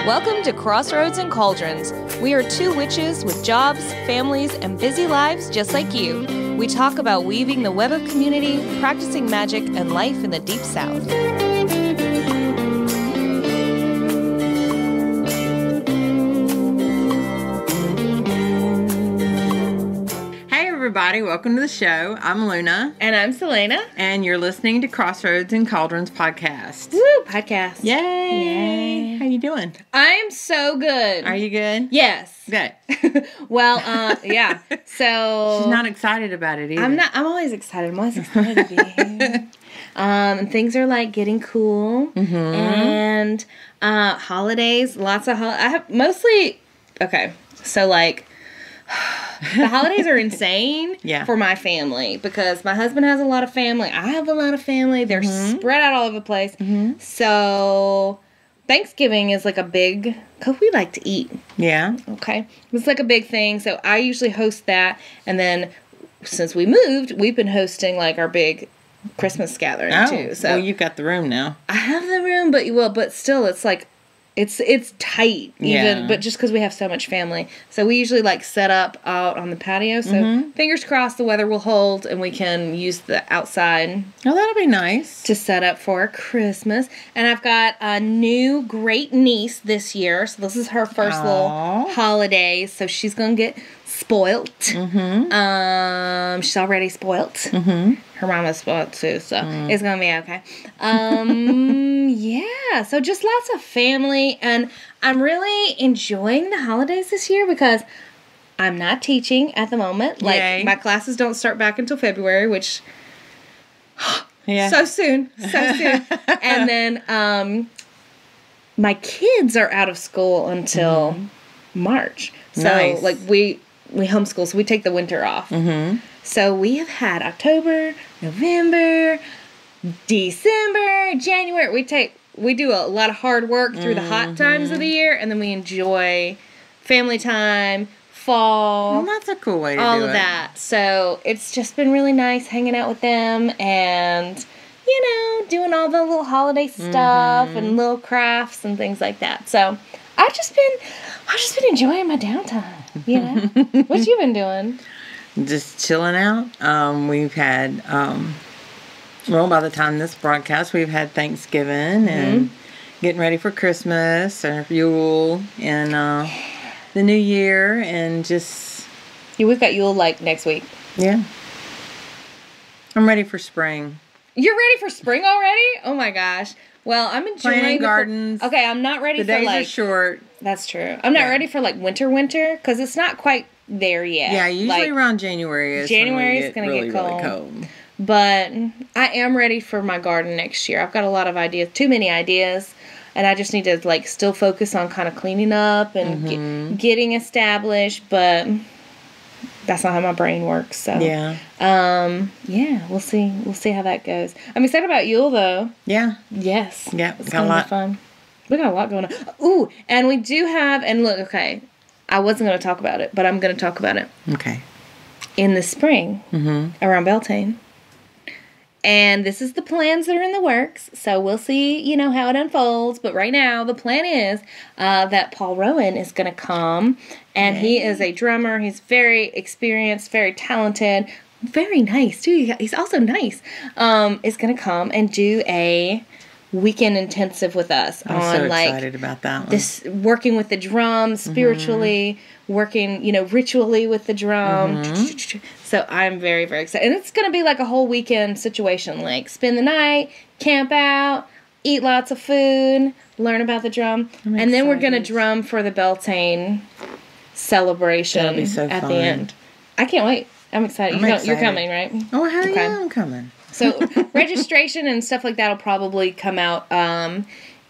Welcome to Crossroads and Cauldrons. We are two witches with jobs, families, and busy lives just like you. We talk about weaving the web of community, practicing magic, and life in the Deep South. Everybody, welcome to the show. I'm Luna. And I'm Sellena. And you're listening to Crossroads and Cauldrons podcast. Woo! Podcast. Yay! Yay! How you doing? I'm so good. Are you good? Yes. Good. Well, yeah. So she's not excited about it either. I'm not. I'm always excited. I'm always excited to be here. And things are like getting cool. Mm-hmm. And holidays. Lots of I have mostly. Okay. So like. The holidays are insane for my family because my husband has a lot of family. I have a lot of family. They're spread out all over the place. Mm-hmm. So Thanksgiving is like a big, because we like to eat. Yeah. Okay. It's like a big thing. So I usually host that. And then since we moved, we've been hosting like our big Christmas gathering too. So well, you've got the room now. I have the room, but still it's like, It's tight, even, but just because we have so much family. So we usually, like, set up out on the patio. So fingers crossed the weather will hold and we can use the outside. Oh, that'll be nice. To set up for Christmas. And I've got a new great niece this year. So this is her first little holiday. So she's going to get spoiled. Mm-hmm. She's already spoiled. Mm-hmm. Her mama's spoiled too, so it's gonna be okay. Yeah, so just lots of family, and I'm really enjoying the holidays this year because I'm not teaching at the moment. Like, Yay. My classes don't start back until February, which so soon. And then my kids are out of school until March. So like we homeschool, so we take the winter off. Mm-hmm. So we have had October, November, December, January. We do a lot of hard work through the hot times of the year, and then we enjoy family time, fall. Well, that's a cool way to do it. All of that. So it's just been really nice hanging out with them and, doing all the little holiday stuff and little crafts and things like that. So I've just been enjoying my downtime, What you been doing? Just chilling out. We've had, by the time this broadcast, we've had Thanksgiving and getting ready for Christmas and Yule and the New Year and just... Yeah, we've got Yule like next week. Yeah. I'm ready for spring. You're ready for spring already? Oh my gosh. Well, I'm enjoying planting gardens. Okay, I'm not ready the for days like... are short. That's true. I'm not ready for like winter because it's not quite there yet. Yeah, usually around January is when we get gonna really, get cold. really cold. But I am ready for my garden next year. I've got a lot of ideas, too many ideas, and I just need to like still focus on kind of cleaning up and getting established. But that's not how my brain works. So we'll see. We'll see how that goes. I'm excited about Yule though. Yeah. Yes. Yeah. It's gonna be fun. We got a lot going on. Ooh, and we do have, and look, okay, I wasn't going to talk about it, but I'm going to talk about it. Okay. In the spring, around Beltane. And this is the plans that are in the works, so we'll see, how it unfolds. But right now, the plan is that Paul Rowan is going to come, and he is a drummer. He's very experienced, very talented, very nice, too. He's also nice. Is going to come and do a weekend intensive with us. I'm so excited about that one. This working with the drum spiritually, working, ritually with the drum. So I'm very, very excited. And it's going to be like a whole weekend situation, like spend the night, camp out, eat lots of food, learn about the drum. And then we're going to drum for the Beltane celebration That'll be so at fun. the end. I can't wait. I'm excited. You're coming, right? Oh, hell yeah, I'm coming. So registration and stuff like that will probably come out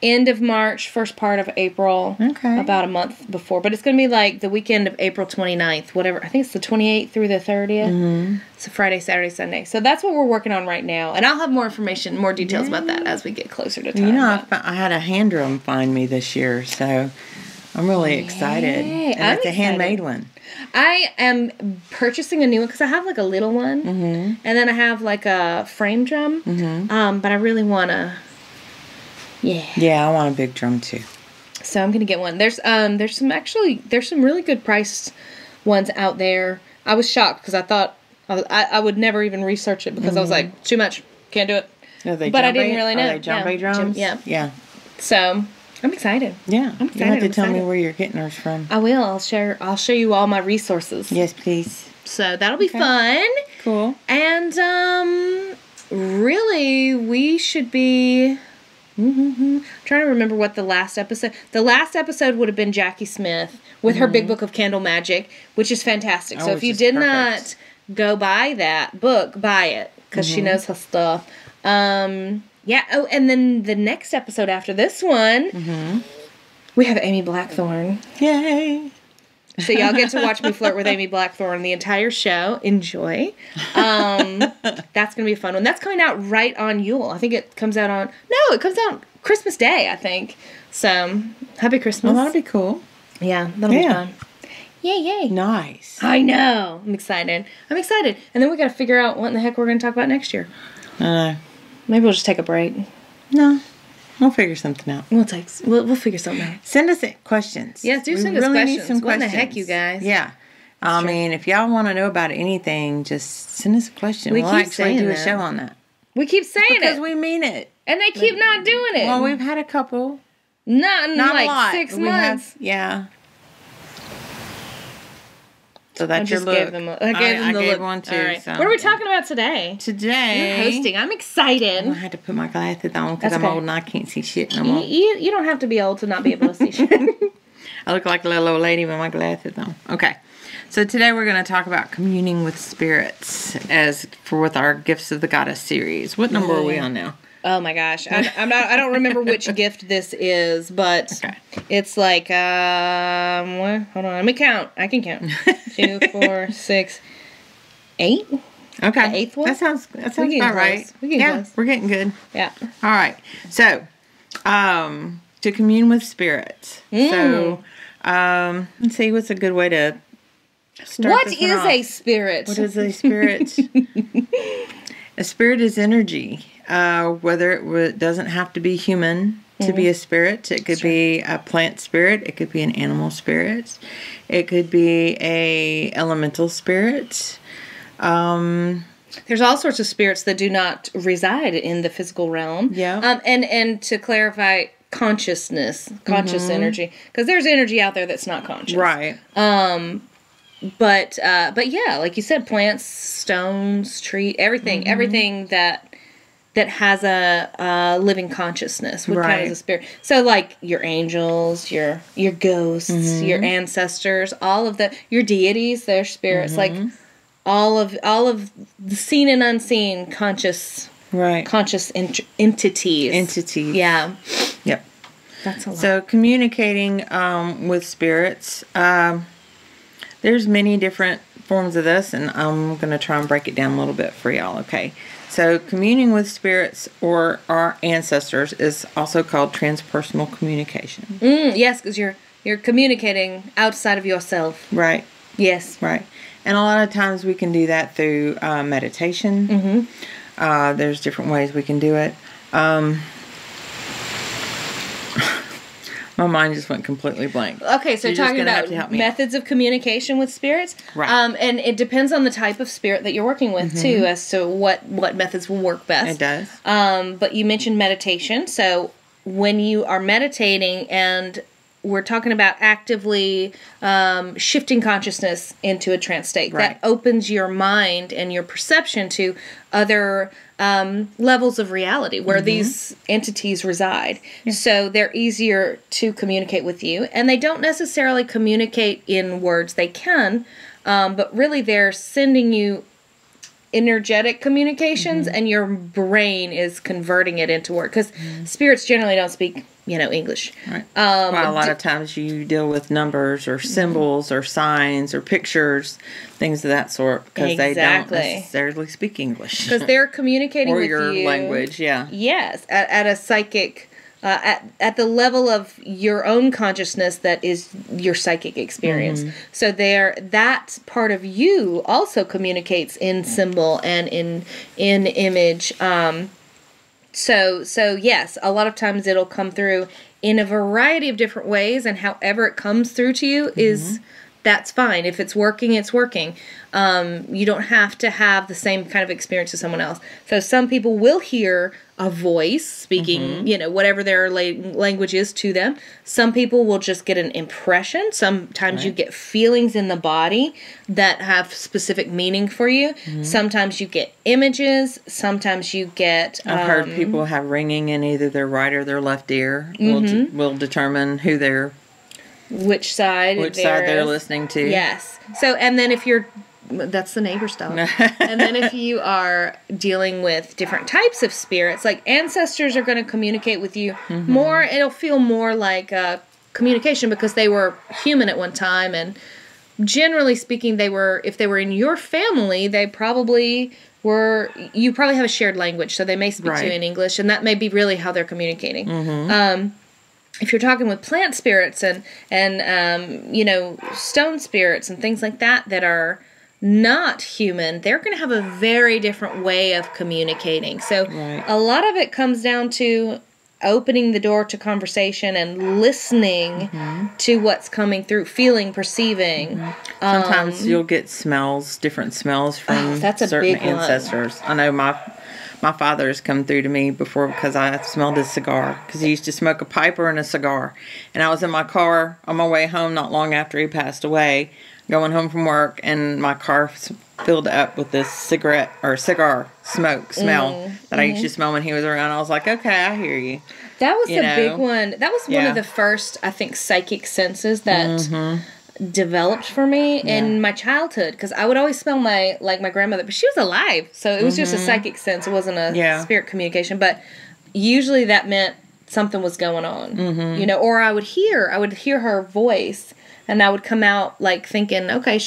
end of March, first part of April. Okay. About a month before. But it's going to be like the weekend of April 29th, whatever. I think it's the 28th through the 30th. So Friday, Saturday, Sunday. So that's what we're working on right now. And I'll have more information, more details about that as we get closer to time. I had a hand drum find me this year, so I'm really excited. And it's a handmade one. I am purchasing a new one because I have like a little one, and then I have like a frame drum. But I really want to, Yeah, I want a big drum too. So I'm gonna get one. There's some really good priced ones out there. I was shocked because I thought I would never even research it because I was like, too much, can't do it. But I didn't really know. Are they djembe drums? Yeah. So I'm excited. Yeah. I'm excited. You have to tell me where you're getting hers from. I will. I'll show you all my resources. Yes, please. So that'll be fun. Cool. And really, we should be. I'm trying to remember what the last episode. The last episode would have been Jackie Smith with her Big Book of Candle Magic, which is fantastic. So if you did not go buy that book, buy it because she knows her stuff. Yeah. Oh, and then the next episode after this one, we have Amy Blackthorne. Yay! So y'all get to watch me flirt with Amy Blackthorne the entire show. Enjoy. That's going to be a fun one. That's coming out right on Yule. I think it comes out on... No, it comes out Christmas Day, I think. So, happy Christmas. Well, that'll be cool. Yeah, that'll be fun. Yay. Nice. I know. I'm excited. And then we got to figure out what in the heck we're going to talk about next year. Maybe we'll just take a break. No. We'll figure something out. We'll figure something out. Send us questions. Yes, send us questions. Need some questions. What in the heck, you guys? Yeah. I mean, if y'all want to know about anything, just send us a question. We'll actually do a show on that. We keep saying it. Because we mean it. And they keep not doing it. Well, we've had a couple. Not like a lot. 6 months. Yeah. So that's your look. I gave them the look. One too. Right. So. What are we talking about today? Today, you're hosting. I'm excited. I had to put my glasses on because I'm old and I can't see shit no more. You don't have to be old to not be able to see shit. I look like a little old lady with my glasses on. Okay. So today we're going to talk about communing with spirits with our Gifts of the Goddess series. What number are we on now? Oh my gosh, I don't remember which gift this is, but it's like hold on, let me count. I can count. 2, 4, 6, 8. Okay, the 8th one. That sounds about right. We're getting good. Yeah. All right. So, to commune with spirits. So, let's see. What's a good way to start? What is a spirit? What is a spirit? A spirit is energy. Whether it doesn't have to be human to be a spirit. It could be a plant spirit. It could be an animal spirit. It could be a elemental spirit. There's all sorts of spirits that do not reside in the physical realm. Yeah. And to clarify, conscious energy, because there's energy out there that's not conscious. Right. But yeah, like you said, plants, stones, tree, everything that has a living consciousness would count as a spirit. So like your angels, your ghosts, your ancestors, all of your deities, their spirits, like all of the seen and unseen conscious entities. Yeah. Yep. That's a lot. So communicating with spirits, there's many different forms of this, and I'm going to try and break it down a little bit for y'all, okay? So communing with spirits or our ancestors is also called transpersonal communication. Yes, because you're communicating outside of yourself. Right. Yes. Right. And a lot of times we can do that through meditation. There's different ways we can do it. My mind just went completely blank. Okay, so you're talking about methods of communication with spirits. Right. And it depends on the type of spirit that you're working with, too, as to what methods will work best. It does. But you mentioned meditation. So when you are meditating, and we're talking about actively shifting consciousness into a trance state, that opens your mind and your perception to other levels of reality where these entities reside. Yeah. So they're easier to communicate with you, and they don't necessarily communicate in words. They can, but really they're sending you energetic communications, and your brain is converting it into words, because spirits generally don't speak English. Right. Well, a lot of times you deal with numbers or symbols or signs or pictures, things of that sort, because they don't necessarily speak English. Because they're communicating with you. Or your language, yeah. Yes, at a psychic, at the level of your own consciousness that is your psychic experience. So that part of you also communicates in symbol and in image. So yes, a lot of times it'll come through in a variety of different ways, and however it comes through to you is, that's fine. If it's working, it's working. You don't have to have the same kind of experience as someone else. So some people will hear a voice speaking, whatever their language is to them. Some people will just get an impression. Sometimes you get feelings in the body that have specific meaning for you. Sometimes you get images. Sometimes you get... I've heard people have ringing in either their right or their left ear. Will determine who they're... Which side they're listening to. Yes. So, and then if you're... That's the neighbor's dog. And then if you are dealing with different types of spirits, like ancestors are going to communicate with you more. It'll feel more like communication because they were human at one time. And generally speaking, if they were in your family, they probably were... You probably have a shared language, so they may speak to you in English. And that may be really how they're communicating. If you're talking with plant spirits and stone spirits and things like that are not human, they're going to have a very different way of communicating. So a lot of it comes down to opening the door to conversation and listening to what's coming through, feeling, perceiving. Sometimes you'll get different smells from certain ancestors. I know my father's come through to me before because I smelled his cigar. Because he used to smoke a piper and a cigar. And I was in my car on my way home not long after he passed away, going home from work, and my car filled up with this cigar smoke smell that I used to smell when he was around. I was like, okay, I hear you. That was a big one. That was one of the first, I think, psychic senses that... developed for me in my childhood, because I would always smell my grandmother, but she was alive, so it was just a psychic sense. It wasn't a spirit communication, but usually that meant something was going on, or I would hear her voice, and I would come out like thinking, okay,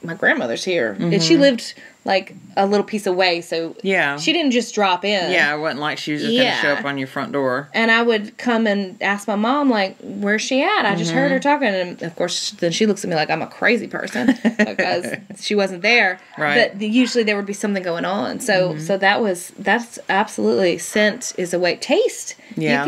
my grandmother's here, and she lived like a little piece away, so she didn't just drop in. Yeah, it wasn't like she was just going to show up on your front door. And I would come and ask my mom, like, where's she at? I just heard her talking. And, of course, then she looks at me like I'm a crazy person because she wasn't there. Right. But usually there would be something going on. So that's absolutely, scent is a way. Taste. Yeah.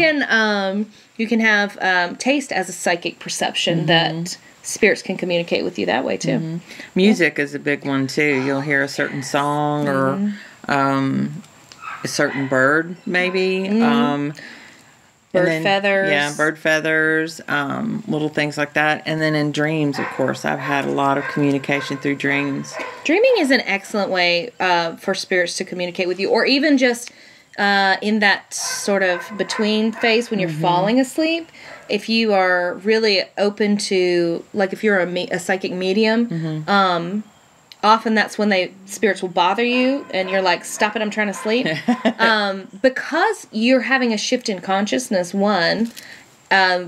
You can have taste as a psychic perception that... spirits can communicate with you that way too. Music is a big one too. You'll hear a certain song or a certain bird, maybe. Bird feathers. Yeah, bird feathers, little things like that. And then in dreams, of course, I've had a lot of communication through dreams. Dreaming is an excellent way for spirits to communicate with you, or even just in that sort of between phase when you're falling asleep. If you are really open to, like if you're a psychic medium, often that's when spirits will bother you and you're like, stop it, I'm trying to sleep. Because you're having a shift in consciousness, one,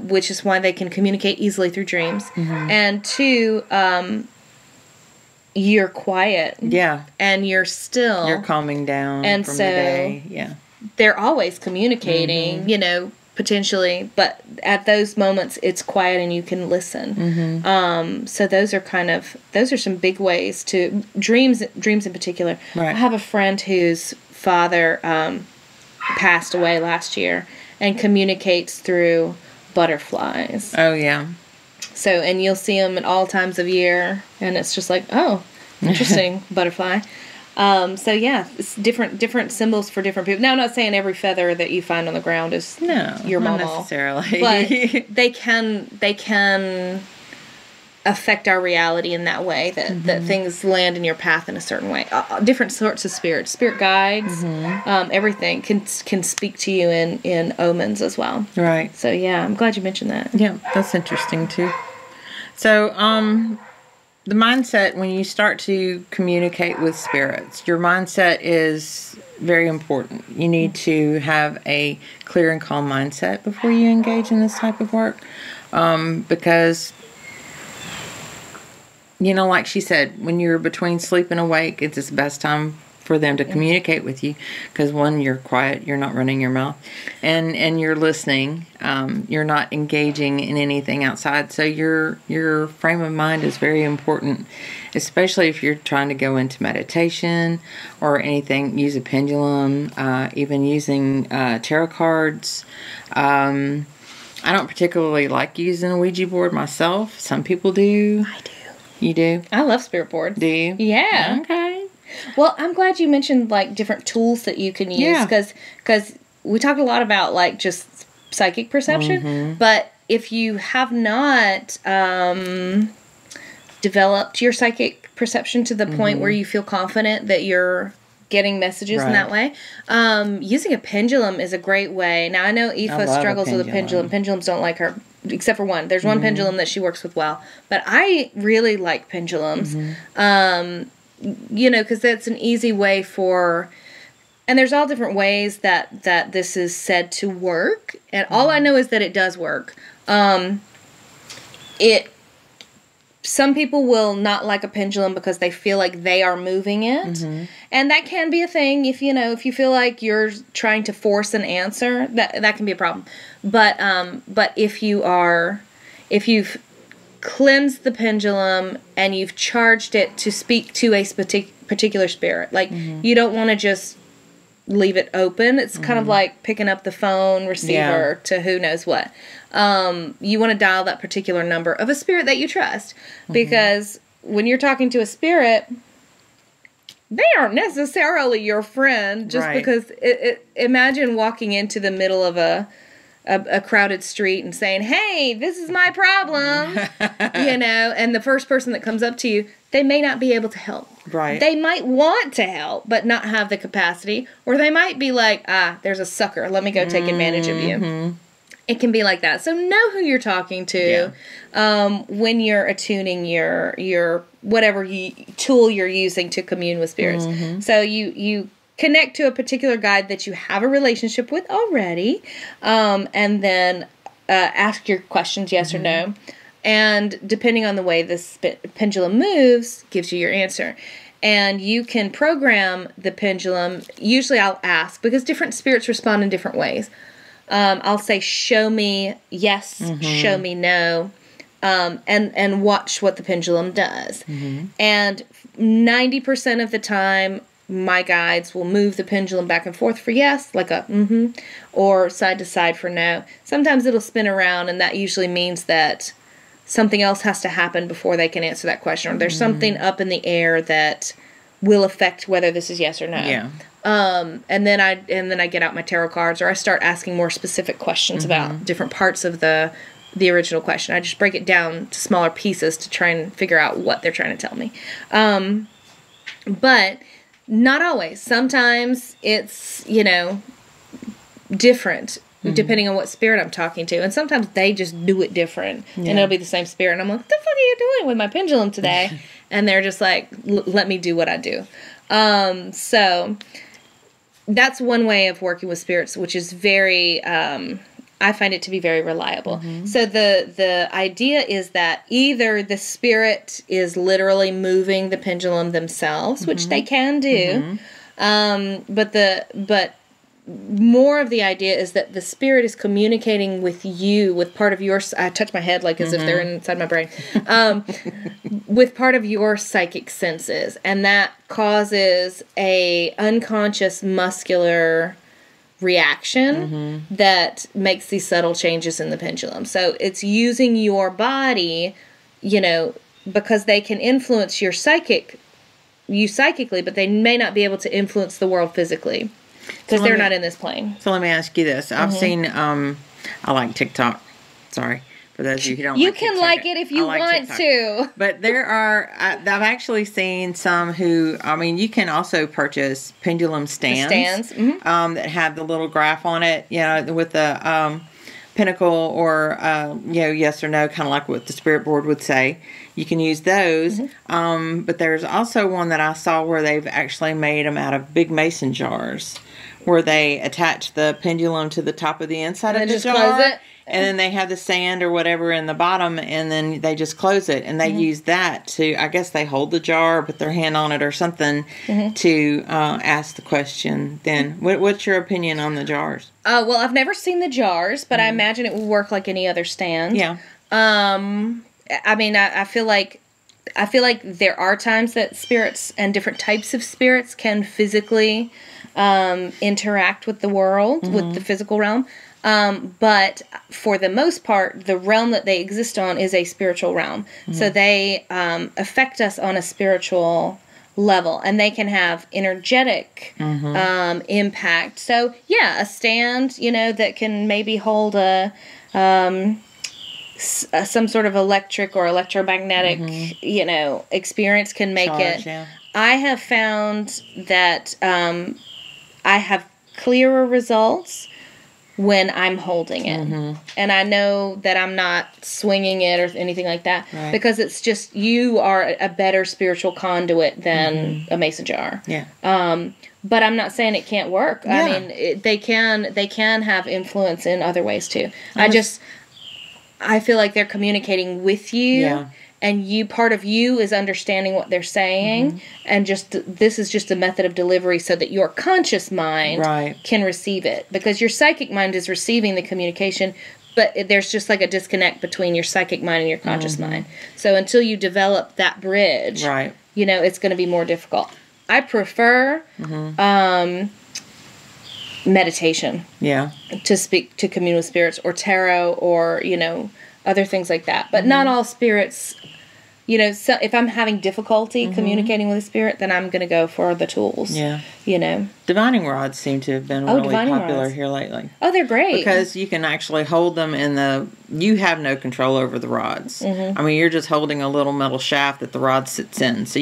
which is why they can communicate easily through dreams, and two, you're quiet. Yeah. And you're still. You're calming down and from so the day. Yeah. They're always communicating, potentially, but at those moments it's quiet and you can listen. So those are some big ways to dreams in particular. Right. I have a friend whose father passed away last year and communicates through butterflies. Oh yeah. So, and you'll see them at all times of year, and it's just like, oh, interesting, butterfly. So yeah, it's different symbols for different people. Now, I'm not saying every feather that you find on the ground is your mama. Not necessarily. But they can affect our reality in that way, that things land in your path in a certain way. Different sorts of spirits, spirit guides, everything can speak to you in omens as well. Right. So yeah, I'm glad you mentioned that. Yeah, that's interesting too. So, the mindset, when you start to communicate with spirits, your mindset is very important. You need to have a clear and calm mindset before you engage in this type of work. Because, like she said, when you're between sleep and awake, it's the best time for them to communicate with you. Because one, you're quiet, you're not running your mouth, and you're listening. You're not engaging in anything outside. So your frame of mind is very important, especially if you're trying to go into meditation or anything. Use a pendulum, even using tarot cards. I don't particularly like using a Ouija board myself. Some people do. I do. You do? I love spirit boards. Do you? Yeah. Okay. Well, I'm glad you mentioned like different tools that you can use because we talked a lot about like just psychic perception, but if you have not developed your psychic perception to the point where you feel confident that you're getting messages in that way, using a pendulum is a great way. Now I know Aoife struggles with a pendulum. Pendulums don't like her, except for one. There's one pendulum that she works with well, but I really like pendulums. You know, because that's an easy way for, and there's all different ways that this is said to work, and all I know is that it does work. Some people will not like a pendulum because they feel like they are moving it. And that can be a thing if you feel like you're trying to force an answer, that can be a problem. But if you've cleansed the pendulum and you've charged it to speak to a particular spirit, like you don't want to just leave it open. It's kind of like picking up the phone receiver to who knows what. You want to dial that particular number of a spirit that you trust, because when you're talking to a spirit, they aren't necessarily your friend just because imagine walking into the middle of a crowded street and saying, "Hey, this is my problem," and the first person that comes up to you, they may not be able to help. Right. They might want to help, but not have the capacity, or they might be like, "There's a sucker. Let me go take advantage of you." It can be like that. So know who you're talking to when you're attuning your whatever tool you're using to commune with spirits. So you connect to a particular guide that you have a relationship with already, and then ask your questions yes or no. And depending on the way this pendulum moves, gives you your answer. And you can program the pendulum. Usually I'll ask, because different spirits respond in different ways. I'll say, show me yes, show me no, and watch what the pendulum does. And 90% of the time, my guides will move the pendulum back and forth for yes, like a or side to side for no. Sometimes it'll spin around, and that usually means that something else has to happen before they can answer that question, or there's something up in the air that will affect whether this is yes or no. Yeah. And then I get out my tarot cards, or I start asking more specific questions about different parts of the original question. I just break it down to smaller pieces to try and figure out what they're trying to tell me. But not always. Sometimes it's, different depending on what spirit I'm talking to. And sometimes they just do it different. And it'll be the same spirit. And I'm like, what the fuck are you doing with my pendulum today? And they're just like, let me do what I do. So that's one way of working with spirits, which is very, I find it to be very reliable. So the idea is that either the spirit is literally moving the pendulum themselves, which they can do, but more of the idea is that the spirit is communicating with you, with part of your, I touch my head like as if they're inside my brain, with part of your psychic senses. And that causes a unconscious muscular reaction that makes these subtle changes in the pendulum. So it's using your body, because they can influence you psychically, but they may not be able to influence the world physically. Because they're not in this plane. So let me ask you this. I've seen, I like TikTok. Sorry. For those of you who don't You can like it if you want to. But there are, I've actually seen some who, you can also purchase pendulum stands. That have the little graph on it, with the pinnacle or, yes or no, kind of like what the spirit board would say. You can use those. But there's also one that I saw where they've actually made them out of big mason jars, where they attach the pendulum to the top of the inside of the jar. Close it. And then they have the sand or whatever in the bottom, and then they just close it. And they use that to, I guess they hold the jar, put their hand on it or something to ask the question. Then, what's your opinion on the jars? Well, I've never seen the jars, but I imagine it would work like any other stand. Yeah. I feel like there are times that spirits and different types of spirits can physically interact with the world, with the physical realm. But for the most part, the realm that they exist on is a spiritual realm. So they affect us on a spiritual level, and they can have energetic impact. So yeah, a stand, you know, that can maybe hold a some sort of electric or electromagnetic, you know, experience can make it. Yeah. I have found that I have clearer results when I'm holding it. And I know that I'm not swinging it or anything like that, because it's just, you are a better spiritual conduit than a mason jar. Yeah. But I'm not saying it can't work. Yeah. I mean, they can have influence in other ways too. I feel like they're communicating with you. Yeah. And part of you is understanding what they're saying, and this is just a method of delivery so that your conscious mind can receive it. Because your psychic mind is receiving the communication, but there's just like a disconnect between your psychic mind and your conscious mind. So until you develop that bridge, you know, it's going to be more difficult. I prefer meditation. Yeah. To commune with spirits, or tarot, or, you know, other things like that. But not all spirits, you know, so if I'm having difficulty communicating with a spirit, then I'm going to go for the tools. Yeah. You know. Divining rods seem to have been really popular here lately. Oh, they're great. Because you can actually hold them you have no control over the rods. I mean, you're just holding a little metal shaft that the rod sits in. So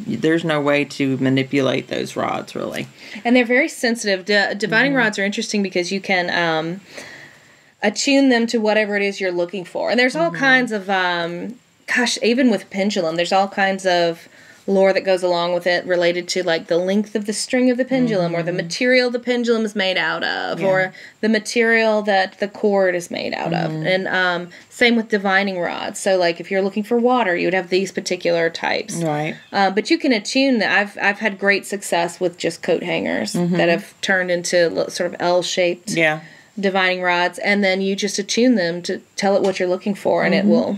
there's no way to manipulate those rods, really. And they're very sensitive. Divining rods are interesting because you can attune them to whatever it is you're looking for. And there's all kinds of, even with pendulum, there's all kinds of lore that goes along with it related to, like, the length of the string of the pendulum, or the material the pendulum is made out of, or the material that the cord is made out of. And same with divining rods. So, like, if you're looking for water, you would have these particular types. Right. But you can attune that. I've had great success with just coat hangers that have turned into sort of L-shaped divining rods, and then you just attune them to tell it what you're looking for, and it will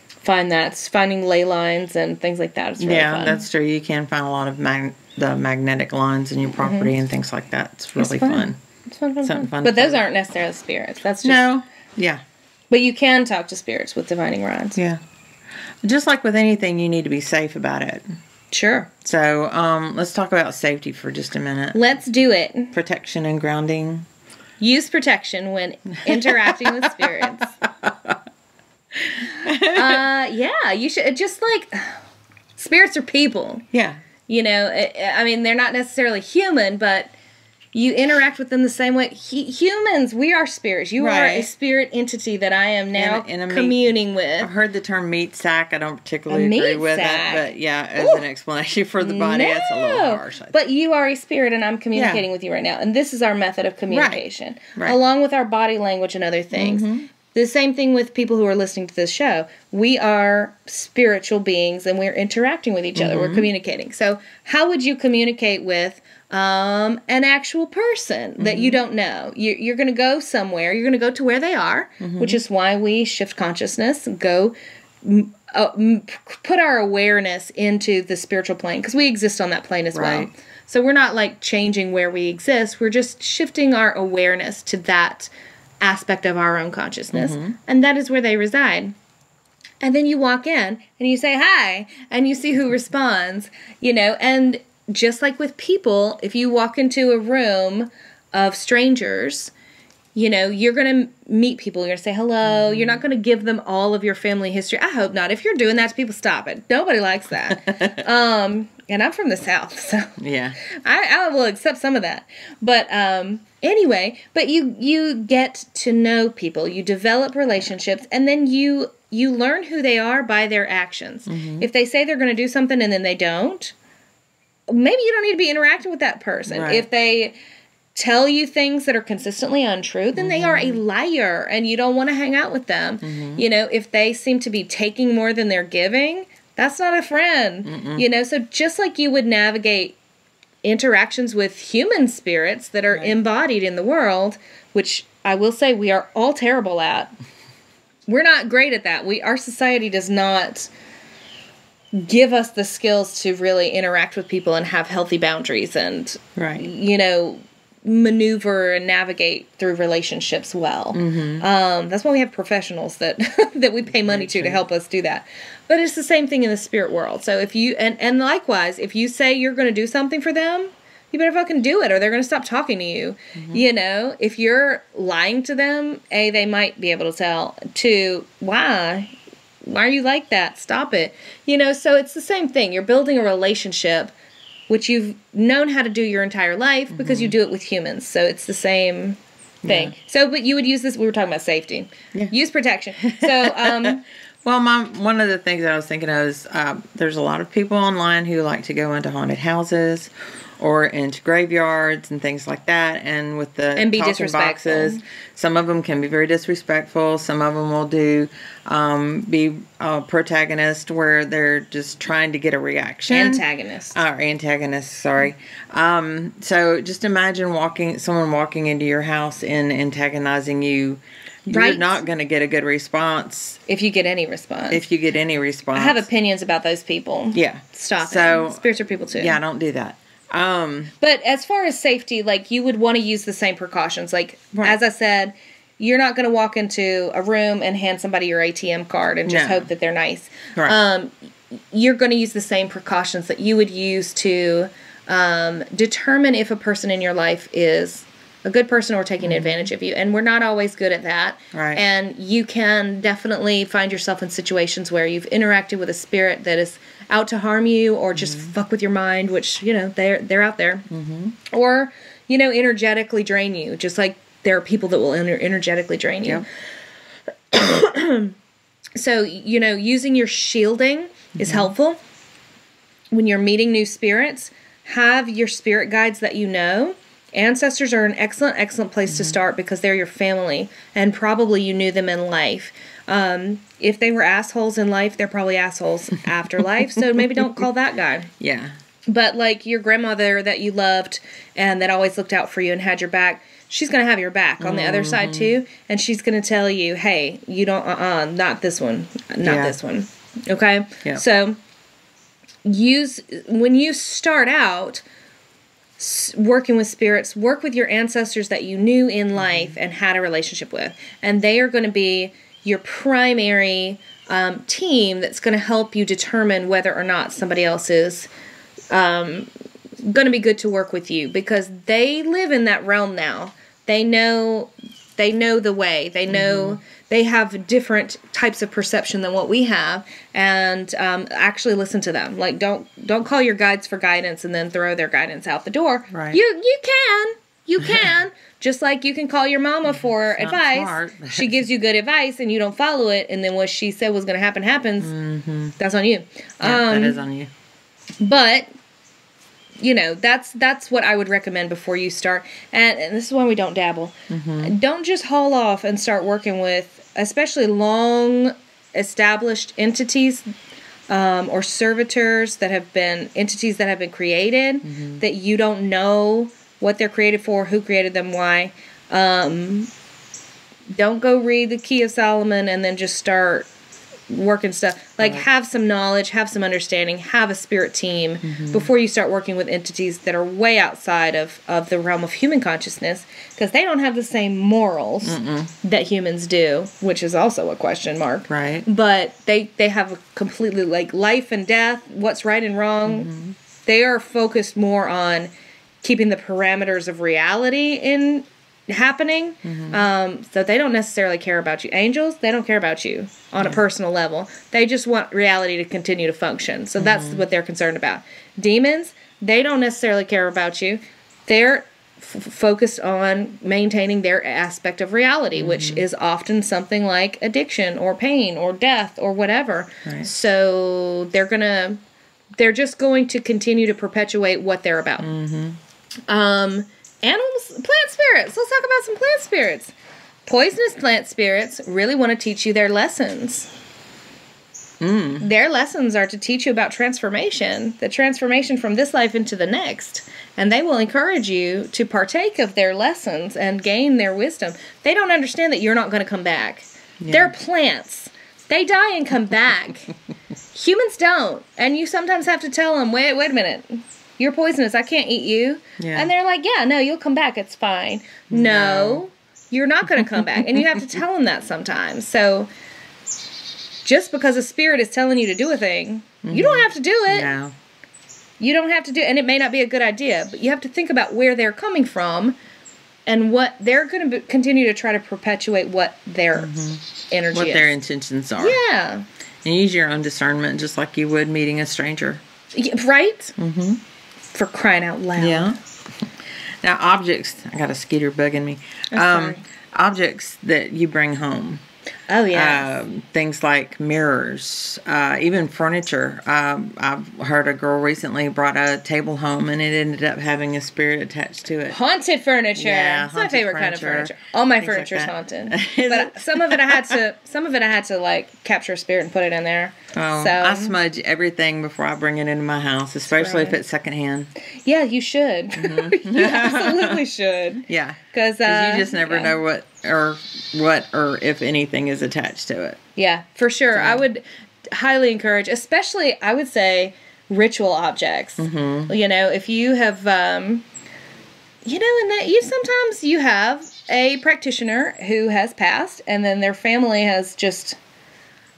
find that. It's finding ley lines and things like that. It's really fun. That's true. You can find a lot of the magnetic lines in your property and things like that. It's really fun. It's fun. But those aren't necessarily spirits. That's just But you can talk to spirits with divining rods. Yeah. Just like with anything, you need to be safe about it. Sure. So let's talk about safety for just a minute. Let's do it. Protection and grounding. Use protection when interacting with spirits. Yeah, you should. Just like, spirits are people. Yeah. You know, I mean, they're not necessarily human, but you interact with them the same way. Humans, we are spirits. You are a spirit entity that I am now communing with. I've heard the term meat sack. I don't particularly agree with it, but yeah, as an explanation for the body, it's a little harsh. But you are a spirit, and I'm communicating with you right now, and this is our method of communication, along with our body language and other things. The same thing with people who are listening to this show. We are spiritual beings, and we're interacting with each other. We're communicating. So how would you communicate with an actual person that you don't know? You're going to go somewhere. You're going to go to where they are, which is why we shift consciousness, go put our awareness into the spiritual plane, because we exist on that plane as well. So we're not like changing where we exist. We're just shifting our awareness to that aspect of our own consciousness, and that is where they reside. And then you walk in and you say hi, and you see who responds, you know. And just like with people, if you walk into a room of strangers, you know, you're going to meet people. You're going to say hello. You're not going to give them all of your family history. I hope not. If you're doing that to people, stop it. Nobody likes that. And I'm from the South, so yeah, I will accept some of that. But anyway, but you get to know people. You develop relationships, and then you learn who they are by their actions. If they say they're going to do something and then they don't, maybe you don't need to be interacting with that person. If they tell you things that are consistently untrue, then they are a liar, and you don't want to hang out with them. You know, if they seem to be taking more than they're giving, that's not a friend. You know, so just like you would navigate interactions with human spirits that are embodied in the world, which I will say we are all terrible at. We're not great at that. Our society does not give us the skills to really interact with people and have healthy boundaries and, you know, maneuver and navigate through relationships well. That's why we have professionals that that we pay money to help us do that. But it's the same thing in the spirit world. So if you, and likewise, if you say you're going to do something for them, you better fucking do it or they're going to stop talking to you. You know, if you're lying to them, A, they might be able to tell. 2, why are you like that? Stop it. You know, so it's the same thing. You're building a relationship which you've known how to do your entire life because you do it with humans. So it's the same thing. So, but you would use this, we were talking about safety. Use protection. So, well, one of the things that I was thinking of is there's a lot of people online who like to go into haunted houses or into graveyards and things like that. And with the and be talking disrespectful. boxes, some of them can be very disrespectful. Some of them will be protagonist where they're just trying to get a reaction. Antagonist, sorry. So just imagine someone walking into your house and antagonizing you. You're not going to get a good response. If you get any response. I have opinions about those people. Yeah. Stop it. Spirits are people too. Yeah, don't do that. But as far as safety, like, you would want to use the same precautions. Like, as I said, you're not going to walk into a room and hand somebody your ATM card and just hope that they're nice. Right. You're going to use the same precautions that you would use to determine if a person in your life is a good person or taking advantage of you. And we're not always good at that. Right. And you can definitely find yourself in situations where you've interacted with a spirit that is out to harm you or just fuck with your mind, which, you know, they're out there. Or, you know, energetically drain you, just like there are people that will energetically drain you. So, you know, using your shielding is helpful. When you're meeting new spirits, have your spirit guides that you know. Ancestors are an excellent place to start because they're your family, and probably you knew them in life. If they were assholes in life, they're probably assholes after life, so maybe don't call that guy. Yeah. But, like, your grandmother that you loved and that always looked out for you and had your back, she's going to have your back on the other side, too, and she's going to tell you, hey, you don't, not this one, this one, okay? Yeah. So, when you start out working with spirits, work with your ancestors that you knew in life and had a relationship with. And they are going to be your primary team that's going to help you determine whether or not somebody else is going to be good to work with you, because they live in that realm now. They know the way. They know they have different types of perception than what we have, and actually listen to them. Like, don't call your guides for guidance and then throw their guidance out the door. Right. You can. Just like you can call your mama for advice. She gives you good advice and you don't follow it, and then what she said was going to happen happens. That's on you. Yeah, that is on you. But, you know, that's what I would recommend before you start. And this is why we don't dabble. Don't just haul off and start working with, especially long established entities or servitors that have been entities that have been created that you don't know what they're created for, who created them, why. Don't go read the Key of Solomon and then just start working stuff. Like, have some knowledge, have some understanding, have a spirit team before you start working with entities that are way outside of the realm of human consciousness, because they don't have the same morals that humans do, which is also a question mark. Right. But they have a completely, like, life and death, what's right and wrong. They are focused more on keeping the parameters of reality in happening. So they don't necessarily care about you. Angels, they don't care about you on a personal level. They just want reality to continue to function. So that's what they're concerned about. Demons, they don't necessarily care about you. They're focused on maintaining their aspect of reality, which is often something like addiction or pain or death or whatever. Right. So they're just going to continue to perpetuate what they're about. Animals, plant spirits. Let's talk about some plant spirits. Poisonous plant spirits really want to teach you their lessons. Their lessons are to teach you about transformation, the transformation from this life into the next. And they will encourage you to partake of their lessons and gain their wisdom. They don't understand that you're not going to come back. They're plants. They die and come back. Humans don't. And you sometimes have to tell them, wait a minute. you're poisonous. I can't eat you. Yeah. And they're like, yeah, no, you'll come back. It's fine. No, you're not going to come back. And you have to tell them that sometimes. So just because a spirit is telling you to do a thing, you don't have to do it. No. You don't have to do it. And it may not be a good idea, but you have to think about where they're coming from and what they're going to continue to try to perpetuate what their energy What is. their intentions are. Yeah. And use your own discernment just like you would meeting a stranger. Yeah, right? Mm-hmm. For crying out loud. Yeah. Now, objects. I got a skeeter bugging me. Sorry. Objects that you bring home. Oh, yeah. Things like mirrors, even furniture. I've heard a girl recently brought a table home and it ended up having a spirit attached to it. Haunted furniture. Yeah, it's my favorite kind of furniture. All my furniture's haunted. But some of it I had to like capture a spirit and put it in there. Oh, so, I smudge everything before I bring it into my house, especially if it's secondhand. Yeah, you should. You absolutely should. Yeah. Because you just never know what or if anything is attached to it. Yeah, for sure. So. I would highly encourage, especially, I would say, ritual objects. Mm-hmm. You know, if you have, and that sometimes you have a practitioner who has passed, and then their family has just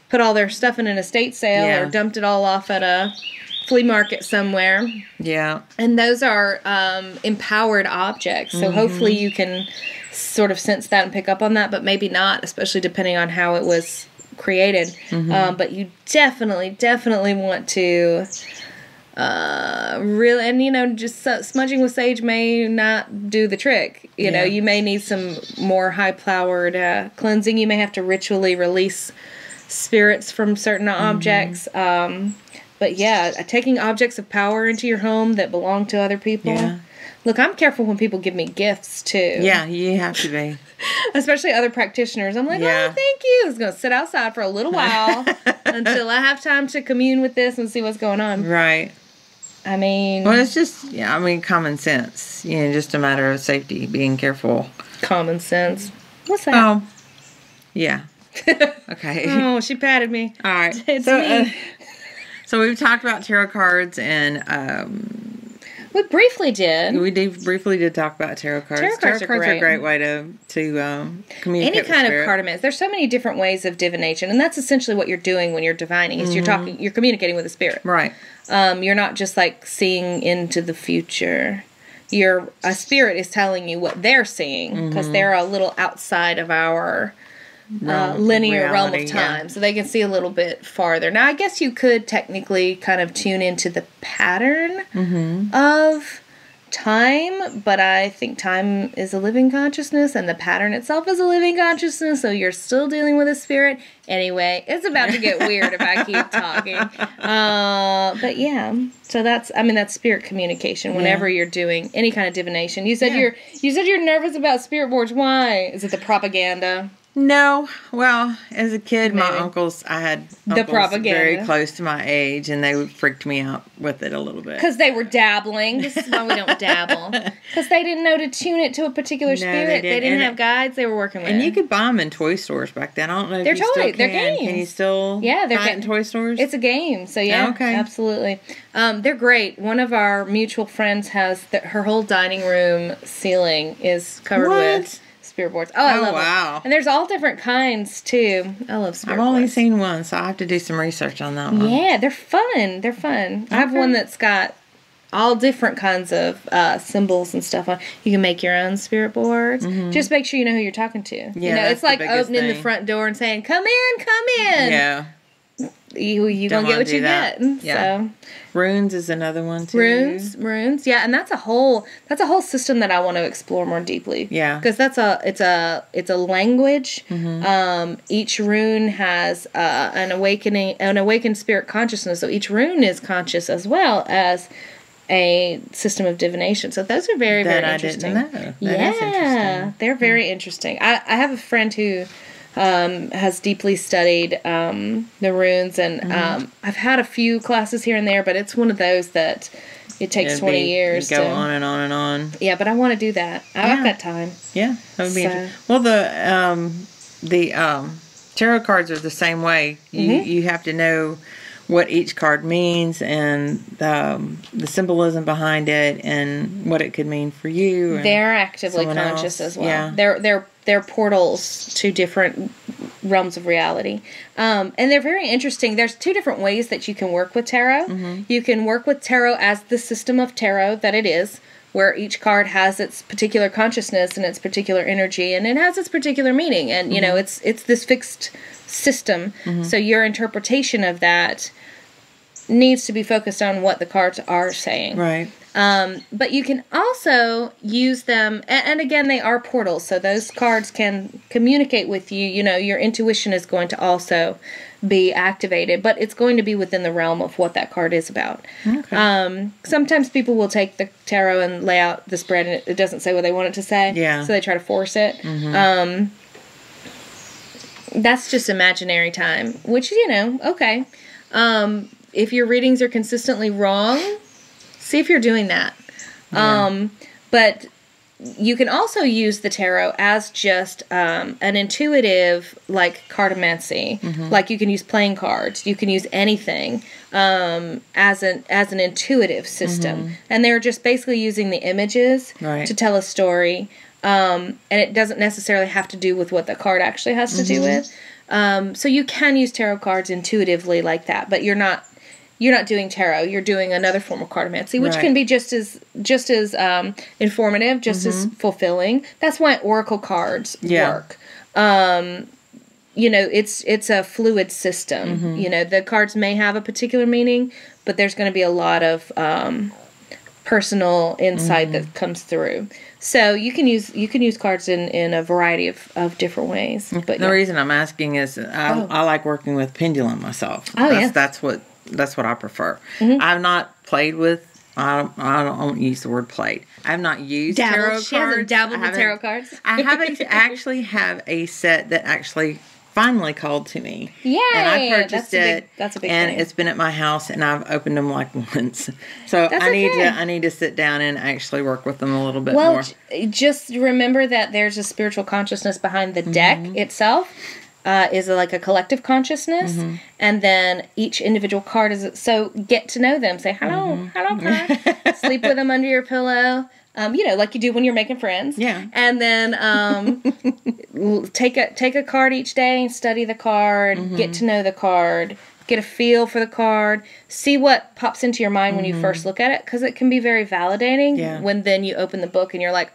put all their stuff in an estate sale or dumped it all off at a flea market somewhere. Yeah. And those are empowered objects. So hopefully you can sort of sense that and pick up on that, but maybe not, especially depending on how it was created. Mm-hmm. But you definitely want to really, and just smudging with sage may not do the trick. You know, you may need some more high-powered cleansing. You may have to ritually release spirits from certain objects. But yeah, taking objects of power into your home that belong to other people. Yeah. Look, I'm careful when people give me gifts, too. Yeah, you have to be. Especially other practitioners. I'm like, oh, thank you. It's going to sit outside for a little while until I have time to commune with this and see what's going on. Right. I mean... Well, it's just, common sense. Just a matter of safety, being careful. Common sense. What's that? Oh, yeah. Okay. Oh, she patted me. All right. It's me. So we've talked about tarot cards and... we briefly did. We briefly did talk about tarot cards. Tarot cards are a great way to communicate any kind with spirit. Of card image. There's so many different ways of divination, and that's essentially what you're doing when you're divining. Is you're communicating with a spirit. Right. You're not just like seeing into the future. A spirit is telling you what they're seeing because they're a little outside of our linear realm of time, so they can see a little bit farther. Now, I guess you could technically kind of tune into the pattern of time, but I think time is a living consciousness, and the pattern itself is a living consciousness, so you're still dealing with a spirit. Anyway, it's about to get weird if I keep talking. But yeah, so that's spirit communication whenever you're doing any kind of divination. You said you're nervous about spirit boards. Why? Is it the propaganda? No. Well, as a kid, I had uncles very close to my age, and they freaked me out with it a little bit. Because they were dabbling. This is why we don't dabble. Because they didn't know to tune it to a particular spirit. They didn't have guides they were working with. And you could buy them in toy stores back then. I don't know if you still can. They're games. Can you still buy it in toy stores? It's a game. So, yeah, absolutely. They're great. One of our mutual friends has her whole dining room ceiling is covered with spirit boards. Oh, I love them. And there's all different kinds, too. I love spirit boards. I've only seen one, so I have to do some research on that one. Yeah, they're fun. They're fun. Okay. I have one that's got all different kinds of symbols and stuff on. You can make your own spirit boards. Just make sure you know who you're talking to. Yeah, it's like opening the front door and saying, come in, come in. Yeah. You gonna get what you get. Yeah. So runes is another one too. Runes, yeah, and that's a whole system that I want to explore more deeply. Yeah, because it's a language. Each rune has an awakened spirit consciousness. So each rune is conscious as well as a system of divination. So those are very interesting. I didn't know. That is interesting. They're very interesting. I have a friend who has deeply studied the runes, and I've had a few classes here and there, but it's one of those that it takes 20 years to go on and on and on. Yeah, but I want to do that. I've got time. Yeah, that would be interesting. Well, the tarot cards are the same way. You have to know what each card means and the symbolism behind it and what it could mean for you. And they're actively conscious as well. Yeah. They're portals to different realms of reality. And they're very interesting. There's 2 different ways that you can work with tarot. Mm-hmm. You can work with tarot as the system of tarot that it is, where each card has its particular consciousness and its particular energy, and it has its particular meaning. And, you know, it's this fixed system. Mm-hmm. So your interpretation of that needs to be focused on what the cards are saying. Right. But you can also use them, and again, they are portals, so those cards can communicate with you. You know, your intuition is going to also be activated, but it's going to be within the realm of what that card is about. Okay. Sometimes people will take the tarot and lay out the spread, and it doesn't say what they want it to say. Yeah. So they try to force it. Mm-hmm. That's just imaginary time, which, you know, okay. If your readings are consistently wrong, see if you're doing that. Yeah. But you can also use the tarot as just an intuitive, like, cartomancy. Mm-hmm. Like, you can use playing cards. You can use anything as an intuitive system. Mm-hmm. And they're just basically using the images to tell a story. And it doesn't necessarily have to do with what the card actually has to do with. So you can use tarot cards intuitively like that, but you're not doing tarot. You're doing another form of cartomancy, which can be just as informative, just as fulfilling. That's why oracle cards work. You know, it's a fluid system. Mm-hmm. You know, the cards may have a particular meaning, but there's going to be a lot of personal insight that comes through. So you can use cards in a variety of different ways. But the reason I'm asking is I like working with pendulum myself. That's what I prefer. Mm-hmm. I've not played with. I don't use the word played. I have not used tarot cards. She hasn't dabbled with tarot cards. I actually have a set that actually finally called to me. Yay! And I purchased it. That's a big and thing. It's been at my house, and I've opened them like once. So I need to sit down and actually work with them a little bit more. Just remember that there's a spiritual consciousness behind the deck itself. Is like a collective consciousness, and then each individual card is so get to know them. Say hello card. Sleep with them under your pillow. You know, like you do when you're making friends. Yeah. And then take a card each day and study the card. Get to know the card. Get a feel for the card. See what pops into your mind when you first look at it, because it can be very validating when then you open the book and you're like,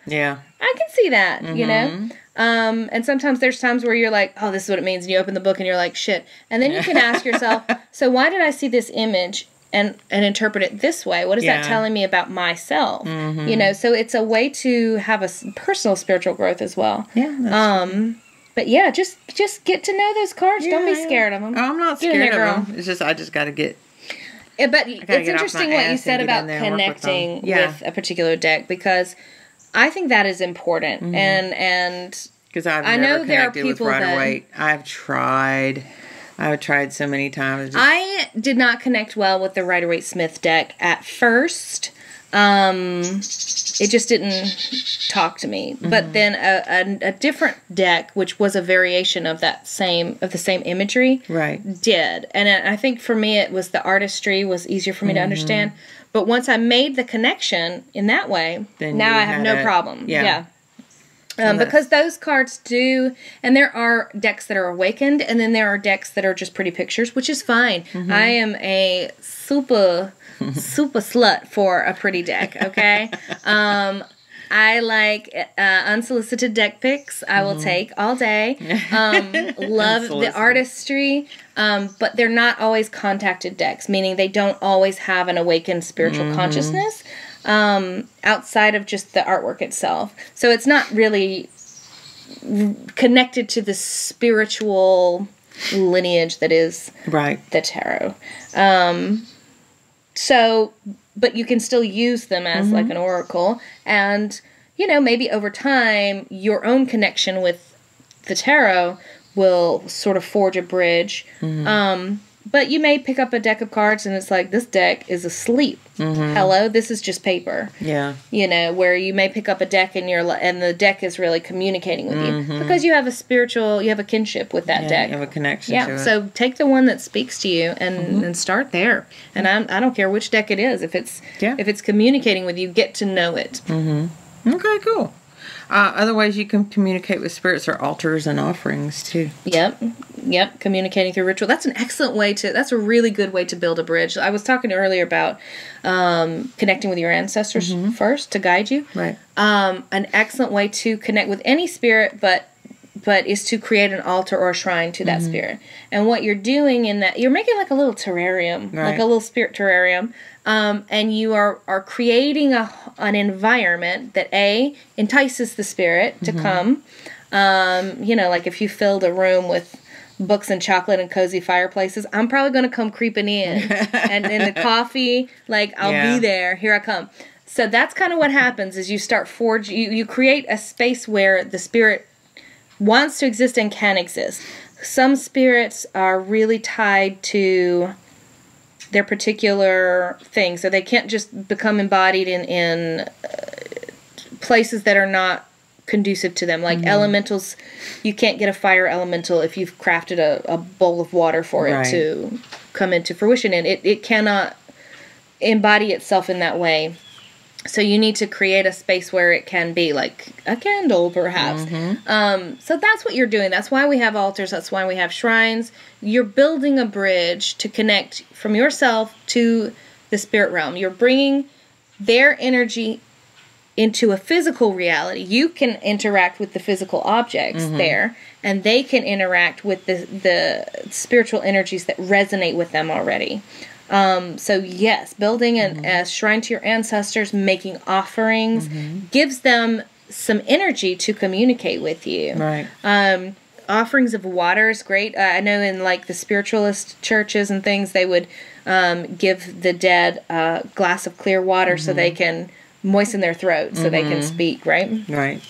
yeah, I can see that. You know. And sometimes there's times where you're like, oh, this is what it means. And you open the book and you're like, shit. And then you can ask yourself, so why did I see this image and interpret it this way? What is that telling me about myself? You know, so it's a way to have a personal spiritual growth as well. Yeah. But yeah, just get to know those cards. Don't be scared of them. Oh, I'm not scared of them. It's just, I just got to get. But it's interesting what you said about connecting with a particular deck, because I think that is important, and because I know there are people with Rider-Waite. I've tried so many times. I did not connect well with the Rider-Waite Smith deck at first. It just didn't talk to me. But then a different deck, which was a variation of the same imagery, did. And I think for me, it was the artistry was easier for me to understand. But once I made the connection in that way, then now I have no problem. Yeah. Because those cards do, and there are decks that are awakened, and then there are decks that are just pretty pictures, which is fine. I am a super slut for a pretty deck, okay? I like unsolicited deck pics. I will take all day. Love the artistry, but they're not always contacted decks, meaning they don't always have an awakened spiritual consciousness outside of just the artwork itself. So it's not really connected to the spiritual lineage that is the tarot. But you can still use them as like an oracle, and you know, maybe over time your own connection with the tarot will sort of forge a bridge. But you may pick up a deck of cards and it's like, this deck is asleep. Hello, this is just paper. Yeah. You know, where you may pick up a deck and the deck is really communicating with you because you have a kinship with that deck. You have a connection to it. So take the one that speaks to you and start there. And I don't care which deck it is. If it's communicating with you, get to know it. Okay, cool. Other ways you can communicate with spirits are altars and offerings too. Yep. Communicating through ritual. That's that's a really good way to build a bridge. I was talking earlier about connecting with your ancestors first to guide you. Right. An excellent way to connect with any spirit, but is to create an altar or a shrine to that spirit. And what you're doing in that, you're making like a little terrarium, like a little spirit terrarium. And you are creating an environment that entices the spirit to come. Like if you filled a room with books and chocolate and cozy fireplaces, I'm probably going to come creeping in. And in the coffee, like I'll be there. Here I come. So that's kind of what happens is you start you create a space where the spirit wants to exist and can exist. Some spirits are really tied to their particular thing, so they can't just become embodied in places that are not conducive to them. Like elementals, you can't get a fire elemental if you've crafted a bowl of water for it to come into fruition, and it cannot embody itself in that way. So you need to create a space where it can be like a candle, perhaps. So that's what you're doing. That's why we have altars. That's why we have shrines. You're building a bridge to connect from yourself to the spirit realm. You're bringing their energy into a physical reality. You can interact with the physical objects there, and they can interact with the spiritual energies that resonate with them already. So yes, building a shrine to your ancestors, making offerings, gives them some energy to communicate with you. Right. Offerings of water is great. I know in like the spiritualist churches and things, they would give the dead a glass of clear water so they can moisten their throat so they can speak, right? Right.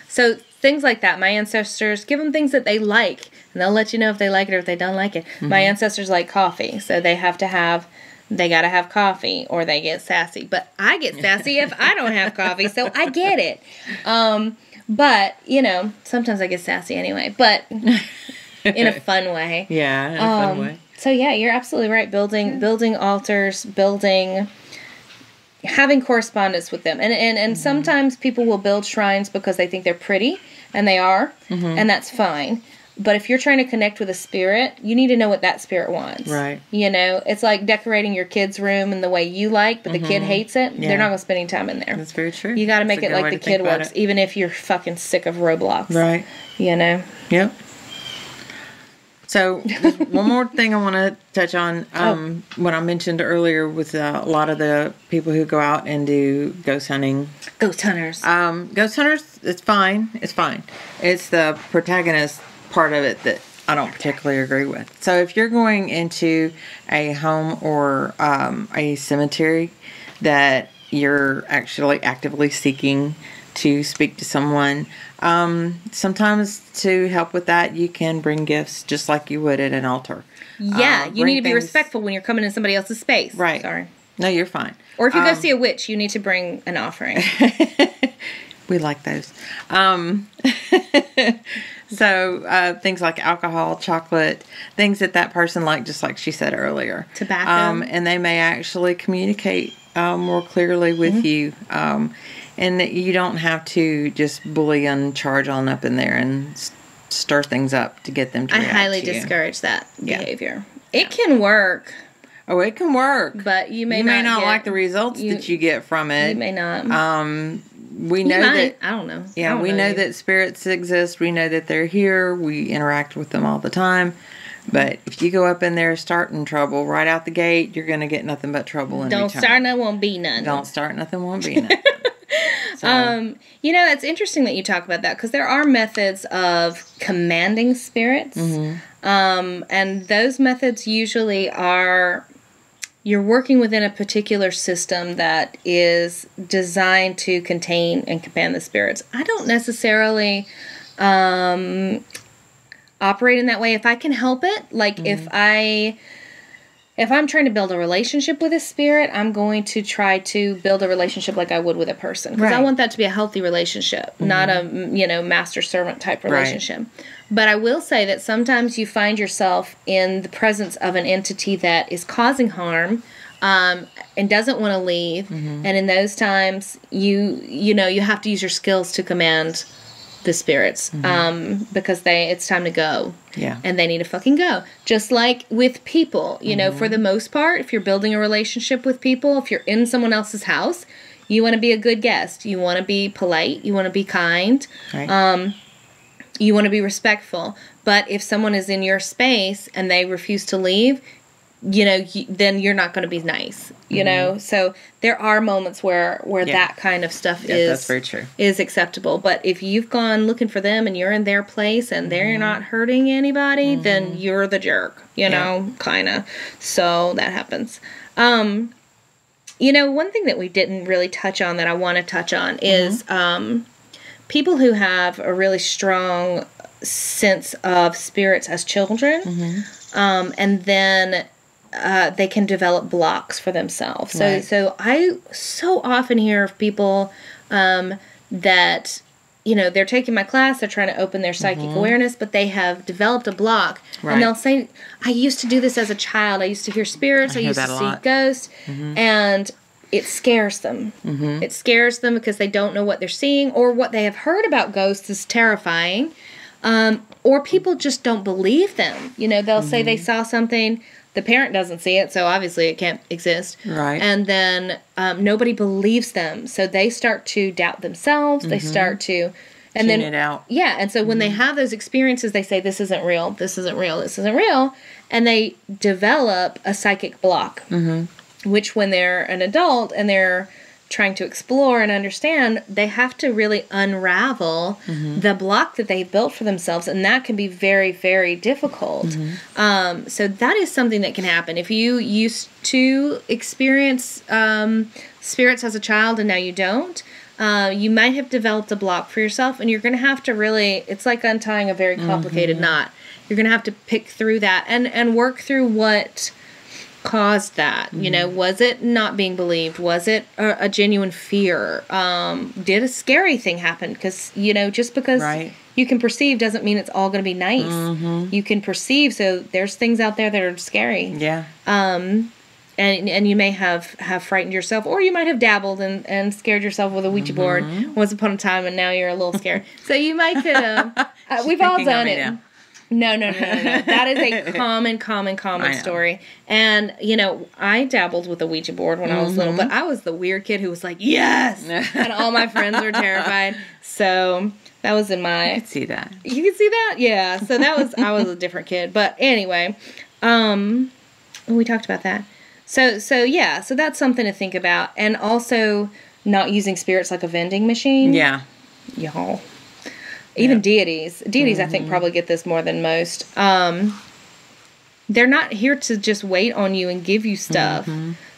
So things like that. My ancestors, give them things that they like, and they'll let you know if they like it or if they don't like it. My ancestors like coffee, so they gotta have coffee or they get sassy. But I get sassy if I don't have coffee, so I get it. But, sometimes I get sassy anyway, but in a fun way. Yeah, in a fun way. So yeah, you're absolutely right. Building altars, having correspondence with them. And sometimes people will build shrines because they think they're pretty, and they are, and that's fine. But if you're trying to connect with a spirit, you need to know what that spirit wants. Right. It's like decorating your kid's room in the way you like, but the kid hates it. Yeah. They're not going to spend any time in there. That's very true. You got to make it like the kid works, even if you're fucking sick of Roblox. Right. Yep. So, there's one more thing I want to touch on. What I mentioned earlier with a lot of the people who go out and do ghost hunting. Ghost hunters. Ghost hunters, it's fine. It's fine. It's the protagonist part of it that I don't particularly agree with. So, if you're going into a home or a cemetery that you're actually actively seeking to speak to someone, sometimes to help with that, you can bring gifts just like you would at an altar. Yeah, you need to be respectful when you're coming in somebody else's space. Right. Sorry. No, you're fine. Or if you go see a witch, you need to bring an offering. We like those. So things like alcohol, chocolate, things that person liked, just like she said earlier. Tobacco. And they may actually communicate more clearly with you. And that you don't have to just bully and charge on up in there and stir things up to get them to react. I highly discourage that behavior. It can work. Oh, it can work. But you may not like the results that you get from it. You may not. We know that... I don't know. Yeah, we know that spirits exist. We know that they're here. We interact with them all the time. But if you go up in there starting trouble right out the gate, you're going to get nothing but trouble in return. Don't start, nothing won't be none. Don't start, nothing won't be none. So. It's interesting that you talk about that because there are methods of commanding spirits. And those methods usually are, you're working within a particular system that is designed to contain and command the spirits. I don't necessarily operate in that way if I can help it. Like if I'm trying to build a relationship with a spirit, I'm going to try to build a relationship like I would with a person. Because I want that to be a healthy relationship, not a, master-servant type relationship. Right. But I will say that sometimes you find yourself in the presence of an entity that is causing harm and doesn't want to leave. And in those times, you have to use your skills to command the spirits because it's time to go. Yeah. And they need to fucking go. Just like with people, for the most part, if you're building a relationship with people, if you're in someone else's house, you want to be a good guest. You want to be polite. You want to be kind. Right. You want to be respectful. But if someone is in your space and they refuse to leave, then you're not going to be nice, So there are moments where that kind of stuff that's very true. Is acceptable. But if you've gone looking for them and you're in their place and they're not hurting anybody, then you're the jerk, kind of. So that happens. One thing that we didn't really touch on that I want to touch on is people who have a really strong sense of spirits as children, and then they can develop blocks for themselves. So I so often hear of people that, they're taking my class, they're trying to open their psychic awareness, but they have developed a block. Right. And they'll say, I used to do this as a child. I used to hear spirits. I used to see ghosts. And it scares them. It scares them because they don't know what they're seeing, or what they have heard about ghosts is terrifying. Or people just don't believe them. They'll say they saw something. The parent doesn't see it, so obviously it can't exist. Right. And then nobody believes them, so they start to doubt themselves. They start to... And tune it out. Yeah, and so when they have those experiences, they say, this isn't real, this isn't real, this isn't real. And they develop a psychic block, which when they're an adult and they're trying to explore and understand, they have to really unravel the block that they've built for themselves, and that can be very, very difficult. So that is something that can happen. If you used to experience spirits as a child and now you don't, you might have developed a block for yourself, and you're going to have to really, it's like untying a very complicated knot. You're going to have to pick through that and work through what caused that. Was it not being believed? Was it a genuine fear? Did a scary thing happen? Because just because you can perceive doesn't mean it's all going to be nice. You can perceive, so there's things out there that are scary. And you may have frightened yourself, or you might have dabbled and scared yourself with a Ouija board once upon a time, and now you're a little scared. So you might could have. We've all done it. Now. No. That is a common story. And, I dabbled with a Ouija board when I was little, but I was the weird kid who was like, yes! And all my friends were terrified. So that was in my... I could see that. You could see that? Yeah. So I was a different kid. But anyway, we talked about that. So that's something to think about. And also not using spirits like a vending machine. Yeah. Y'all. Even deities, I think, probably get this more than most. They're not here to just wait on you and give you stuff.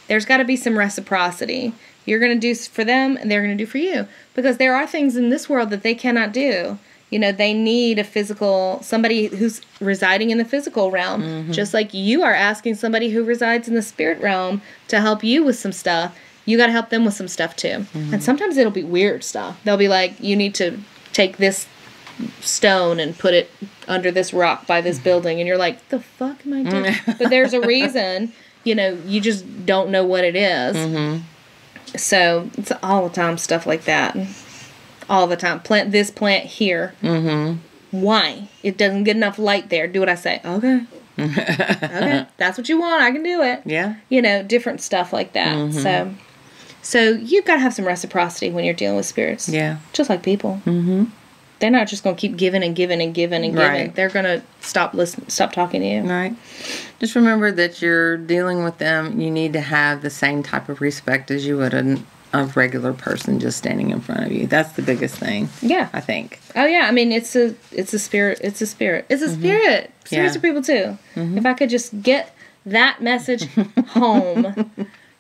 There's got to be some reciprocity. You're going to do for them, and they're going to do for you. Because there are things in this world that they cannot do. They need somebody who's residing in the physical realm. Just like you are asking somebody who resides in the spirit realm to help you with some stuff. You got to help them with some stuff, too. And sometimes it'll be weird stuff. They'll be like, you need to take this stone and put it under this rock by this building, and you're like, the fuck am I doing? But there's a reason, you just don't know what it is. So it's all the time stuff like that. All the time. Plant this, plant here. Why? It doesn't get enough light there. Do what I say. Okay. Okay. That's what you want. I can do it. Yeah. Different stuff like that. So you've got to have some reciprocity when you're dealing with spirits. Yeah. Just like people. They're not just going to keep giving and giving and giving and giving. Right. They're going to stop talking to you. Right. Just remember that you're dealing with them. You need to have the same type of respect as you would a regular person just standing in front of you. That's the biggest thing. Yeah. I think. Oh, yeah. I mean, it's a spirit. It's a spirit. It's a spirit. Spirits are people, too. If I could just get that message home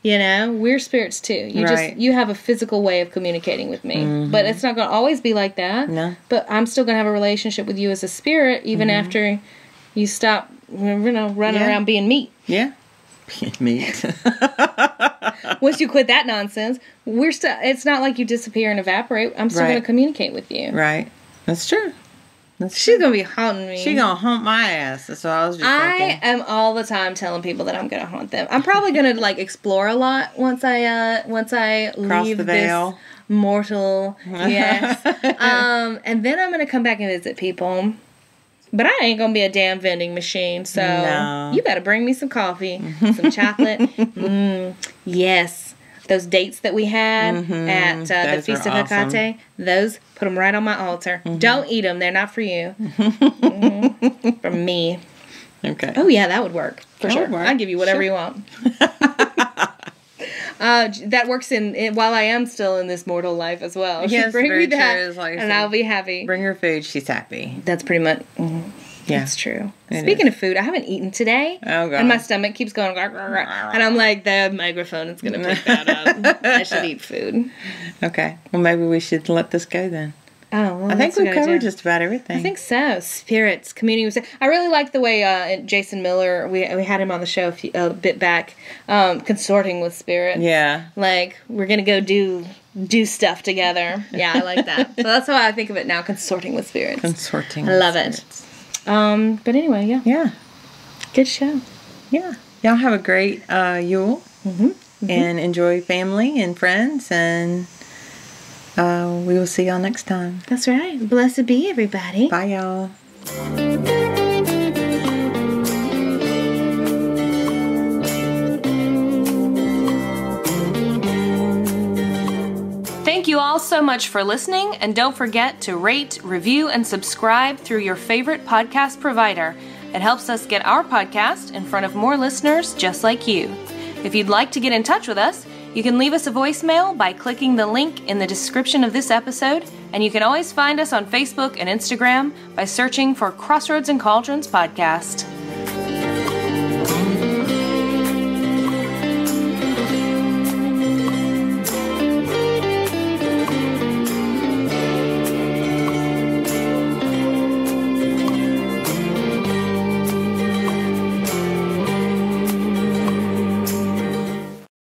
You know, we're spirits too. You have a physical way of communicating with me. But it's not going to always be like that. No. But I'm still going to have a relationship with you as a spirit, even after you stop, running around being meat. Yeah. Being meat. Once you quit that nonsense, it's not like you disappear and evaporate. I'm still going to communicate with you. Right. That's true. She's going to be haunting me. She's going to haunt my ass. That's what I was just thinking. I am all the time telling people that I'm going to haunt them. I'm probably going to like explore a lot once I leave this mortal. Yes. And then I'm going to come back and visit people. But I ain't going to be a damn vending machine. So you better bring me some coffee, some chocolate. Yes. Those dates that we had at the Feast of Hecate, those, put them right on my altar. Don't eat them. They're not for you. For me. Okay. Oh, yeah, that would work. For sure. I'll give you whatever you want. That works while I am still in this mortal life as well. Yes, bring me that, like and I'll be happy. Bring her food. She's happy. That's pretty much... Yeah. That's true. Speaking of food, I haven't eaten today. Oh, God. And my stomach keeps going, and I'm like, the microphone is going to pick that up. I should eat food. Okay. Well, maybe we should let this go then. Oh, well, I think we've covered just about everything. I think so. Spirits, communing with... I really like the way Jason Miller, we had him on the show a bit back, consorting with spirits. Yeah. Like, we're going to go do stuff together. Yeah, I like that. So that's how I think of it now, consorting with spirits. Consorting I love it. But anyway, yeah. Yeah. Good show. Yeah. Y'all have a great Yule. And enjoy family and friends. And we will see y'all next time. That's right. Blessed be, everybody. Bye, y'all. Thank you all so much for listening, and don't forget to rate, review, and subscribe through your favorite podcast provider. It helps us get our podcast in front of more listeners just like you. If you'd like to get in touch with us, you can leave us a voicemail by clicking the link in the description of this episode, and you can always find us on Facebook and Instagram by searching for Crossroads and Cauldrons Podcast.